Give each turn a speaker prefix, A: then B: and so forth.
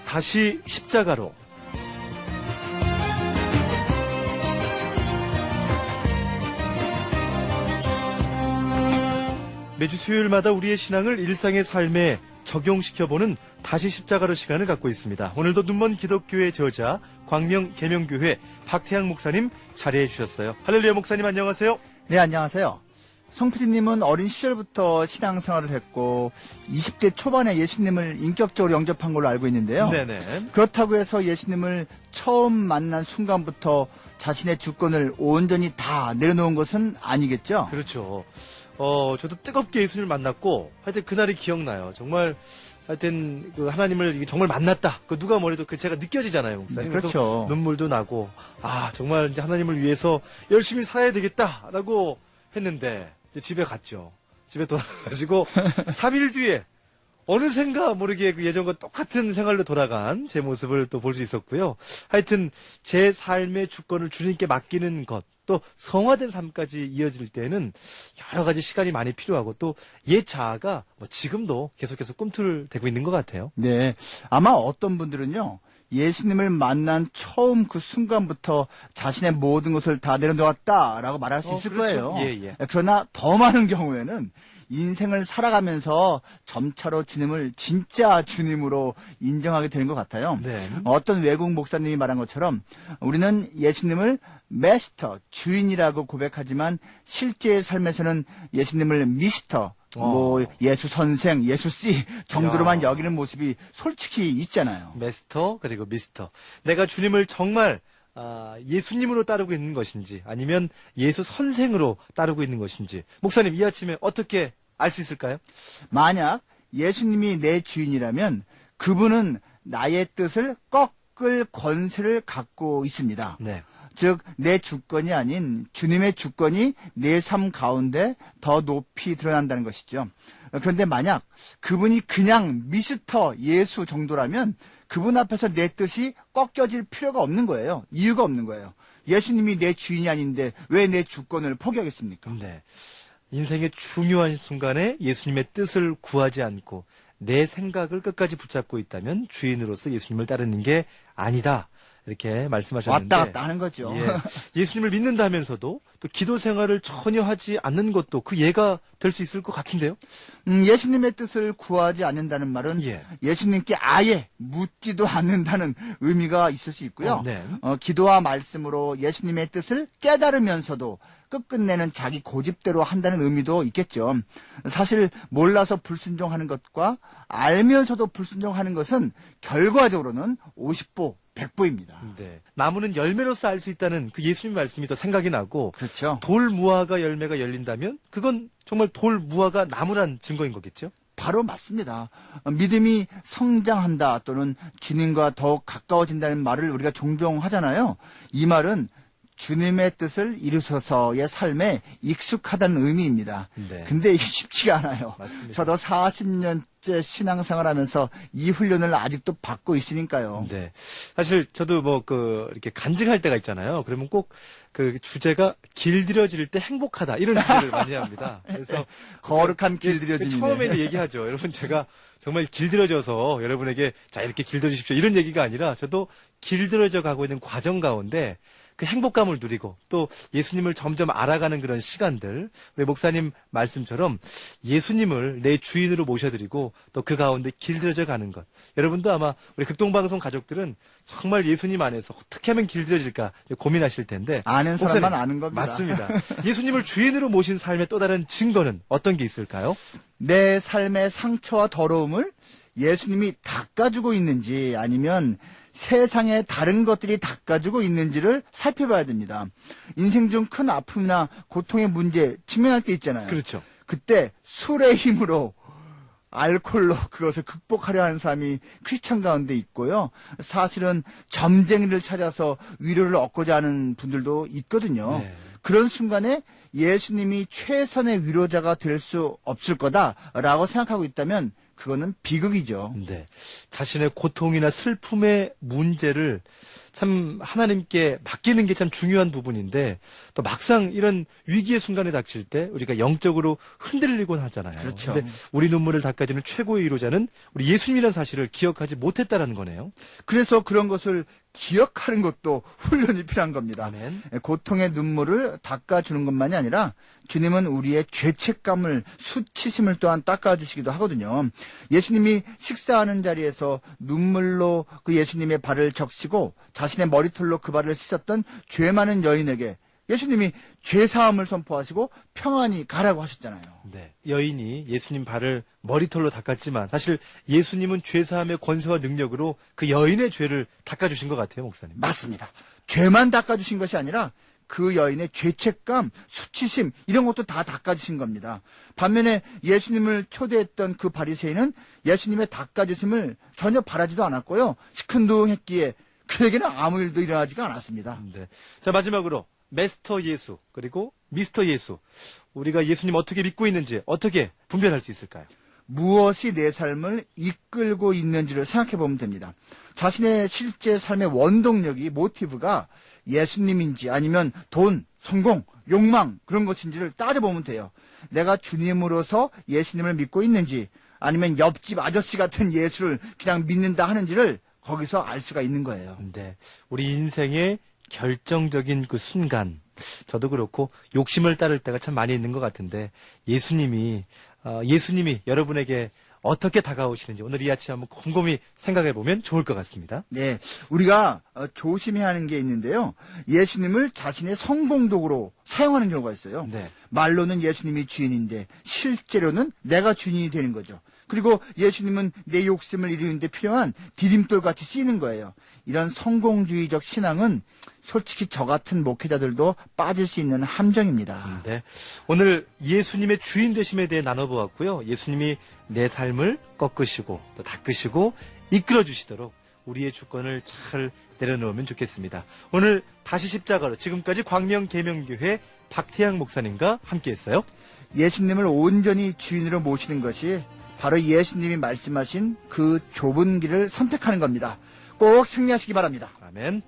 A: 다시 십자가로. 매주 수요일마다 우리의 신앙을 일상의 삶에 적용시켜보는 다시 십자가로 시간을 갖고 있습니다. 오늘도 눈먼 기독교의 저자 광명 계명교회 박태양 목사님 자리해 주셨어요. 할렐루야 목사님 안녕하세요.
B: 네, 안녕하세요. 송 PD님은 어린 시절부터 신앙생활을 했고 20대 초반에 예수님을 인격적으로 영접한 걸로 알고 있는데요.
A: 네네.
B: 그렇다고 해서 예수님을 처음 만난 순간부터 자신의 주권을 온전히 다 내려놓은 것은 아니겠죠?
A: 그렇죠. 저도 뜨겁게 예수님을 만났고 하여튼 그날이 기억나요. 정말 하여튼 그 하나님을 정말 만났다. 그 누가 뭐래도 그 제가 느껴지잖아요, 목사님.
B: 네, 그렇죠.
A: 그래서 눈물도 나고 정말 이제 하나님을 위해서 열심히 살아야 되겠다라고 했는데 이제 집에 갔죠. 집에 돌아가지고 3일 뒤에 어느샌가 모르게 그 예전과 똑같은 생활로 돌아간 제 모습을 또 볼 수 있었고요. 하여튼 제 삶의 주권을 주님께 맡기는 것, 또 성화된 삶까지 이어질 때는 여러 가지 시간이 많이 필요하고 또 옛 자아가 지금도 계속해서 꿈틀대고 있는 것 같아요.
B: 네. 아마 어떤 분들은요, 예수님을 만난 처음 그 순간부터 자신의 모든 것을 다 내려놓았다라고 말할 수 있을
A: 그렇죠.
B: 거예요.
A: 예.
B: 그러나 더 많은 경우에는 인생을 살아가면서 점차로 주님을 진짜 주님으로 인정하게 되는 것 같아요.
A: 네.
B: 어떤 외국 목사님이 말한 것처럼 우리는 예수님을 마스터, 주인이라고 고백하지만 실제 삶에서는 예수님을 미스터, 예수 선생, 예수 씨 정도로만 여기는 모습이 솔직히 있잖아요.
A: 마스터 그리고 미스터. 내가 주님을 정말 예수님으로 따르고 있는 것인지 아니면 예수 선생으로 따르고 있는 것인지 목사님 이 아침에 어떻게 알 수 있을까요?
B: 만약 예수님이 내 주인이라면 그분은 나의 뜻을 꺾을 권세를 갖고 있습니다.
A: 네.
B: 즉 내 주권이 아닌 주님의 주권이 내 삶 가운데 더 높이 드러난다는 것이죠. 그런데 만약 그분이 그냥 미스터 예수 정도라면 그분 앞에서 내 뜻이 꺾여질 필요가 없는 거예요. 이유가 없는 거예요. 예수님이 내 주인이 아닌데 왜 내 주권을 포기하겠습니까?
A: 네. 인생의 중요한 순간에 예수님의 뜻을 구하지 않고 내 생각을 끝까지 붙잡고 있다면 주인으로서 예수님을 따르는 게 아니다. 이렇게 말씀하셨는데
B: 왔다 갔다 하는 거죠.
A: 예수님을 믿는다면서도 또 기도 생활을 전혀 하지 않는 것도 그 예가 될 수 있을 것 같은데요.
B: 예수님의 뜻을 구하지 않는다는 말은 예수님께 아예 묻지도 않는다는 의미가 있을 수 있고요. 기도와 말씀으로 예수님의 뜻을 깨달으면서도 끝끝내는 자기 고집대로 한다는 의미도 있겠죠. 사실 몰라서 불순종하는 것과 알면서도 불순종하는 것은 결과적으로는 50보 100보입니다.
A: 네. 나무는 열매로서 알 수 있다는 그 예수님 말씀이 더 생각이 나고
B: 그렇죠.
A: 돌 무화과 열매가 열린다면 그건 정말 돌 무화과 나무란 증거인 거겠죠?
B: 바로 맞습니다. 믿음이 성장한다 또는 주님과 더욱 가까워진다는 말을 우리가 종종 하잖아요. 이 말은 주님의 뜻을 이루셔서의 삶에 익숙하다는 의미입니다.
A: 네.
B: 근데 이게 쉽지가 않아요.
A: 맞습니다.
B: 저도 40년째 신앙생활하면서 이 훈련을 아직도 받고 있으니까요.
A: 네. 사실 저도 이렇게 간증할 때가 있잖아요. 그러면 꼭 그 주제가 길들여질 때 행복하다 이런 주제를 많이 합니다. 그래서
B: 거룩한 길들여짐이네.
A: 처음에도 얘기하죠. 여러분 제가 정말 길들여져서 여러분에게 자 이렇게 길들여주십시오 이런 얘기가 아니라 저도 길들여져 가고 있는 과정 가운데 그 행복감을 누리고 또 예수님을 점점 알아가는 그런 시간들 우리 목사님 말씀처럼 예수님을 내 주인으로 모셔드리고 또 그 가운데 길들여져 가는 것 여러분도 아마 우리 극동방송 가족들은 정말 예수님 안에서 어떻게 하면 길들여질까 고민하실 텐데
B: 아는 사람만 아는 겁니다.
A: 맞습니다. 예수님을 주인으로 모신 삶의 또 다른 증거는 어떤 게 있을까요?
B: 내 삶의 상처와 더러움을 예수님이 닦아주고 있는지 아니면 세상의 다른 것들이 닦아주고 있는지를 살펴봐야 됩니다. 인생 중 큰 아픔이나 고통의 문제 직면할 때 있잖아요.
A: 그렇죠.
B: 그때 술의 힘으로 알코올로 그것을 극복하려 하는 사람이 크리스천 가운데 있고요. 사실은 점쟁이를 찾아서 위로를 얻고자 하는 분들도 있거든요.
A: 네.
B: 그런 순간에 예수님이 최선의 위로자가 될 수 없을 거다라고 생각하고 있다면 그거는 비극이죠.
A: 네. 자신의 고통이나 슬픔의 문제를 참 하나님께 맡기는 게 참 중요한 부분인데 또 막상 이런 위기의 순간에 닥칠 때 우리가 영적으로 흔들리곤 하잖아요.
B: 그렇죠.
A: 근데 우리 눈물을 닦아주는 최고의 위로자는 우리 예수님이라는 사실을 기억하지 못했다라는 거네요.
B: 그래서 그런 것을 기억하는 것도 훈련이 필요한 겁니다.
A: 아멘.
B: 고통의 눈물을 닦아주는 것만이 아니라 주님은 우리의 죄책감을, 수치심을 또한 닦아주시기도 하거든요. 예수님이 식사하는 자리에서 눈물로 그 예수님의 발을 적시고 자신의 머리털로 그 발을 씻었던 죄 많은 여인에게 예수님이 죄사함을 선포하시고 평안히 가라고 하셨잖아요.
A: 네. 여인이 예수님 발을 머리털로 닦았지만 사실 예수님은 죄사함의 권세와 능력으로 그 여인의 죄를 닦아주신 것 같아요, 목사님.
B: 맞습니다. 죄만 닦아주신 것이 아니라 그 여인의 죄책감, 수치심 이런 것도 다 닦아주신 겁니다. 반면에 예수님을 초대했던 그 바리새인은 예수님의 닦아주심을 전혀 바라지도 않았고요. 시큰둥했기에 그에게는 아무 일도 일어나지가 않았습니다.
A: 네. 자, 마지막으로 마스터 예수 그리고 미스터 예수, 우리가 예수님 어떻게 믿고 있는지 어떻게 분별할 수 있을까요?
B: 무엇이 내 삶을 이끌고 있는지를 생각해 보면 됩니다. 자신의 실제 삶의 원동력이, 모티브가 예수님인지 아니면 돈, 성공, 욕망 그런 것인지를 따져보면 돼요. 내가 주님으로서 예수님을 믿고 있는지 아니면 옆집 아저씨 같은 예수를 그냥 믿는다 하는지를 거기서 알 수가 있는 거예요.
A: 네. 우리 인생의 결정적인 그 순간, 저도 그렇고 욕심을 따를 때가 참 많이 있는 것 같은데 예수님이 여러분에게 어떻게 다가오시는지 오늘 이 아침 한번 곰곰이 생각해 보면 좋을 것 같습니다.
B: 네, 우리가 조심해야 하는 게 있는데요. 예수님을 자신의 성공도구로 사용하는 경우가 있어요.
A: 네.
B: 말로는 예수님이 주인인데 실제로는 내가 주인이 되는 거죠. 그리고 예수님은 내 욕심을 이루는 데 필요한 디딤돌같이 쓰이는 거예요. 이런 성공주의적 신앙은 솔직히 저 같은 목회자들도 빠질 수 있는 함정입니다.
A: 네. 오늘 예수님의 주인 되심에 대해 나눠보았고요. 예수님이 내 삶을 꺾으시고 또 닦으시고 이끌어 주시도록 우리의 주권을 잘 내려놓으면 좋겠습니다. 오늘 다시 십자가로 지금까지 광명계명교회 박태양 목사님과 함께했어요.
B: 예수님을 온전히 주인으로 모시는 것이 바로 예수님이 말씀하신 그 좁은 길을 선택하는 겁니다. 꼭 승리하시기 바랍니다.
A: 아멘.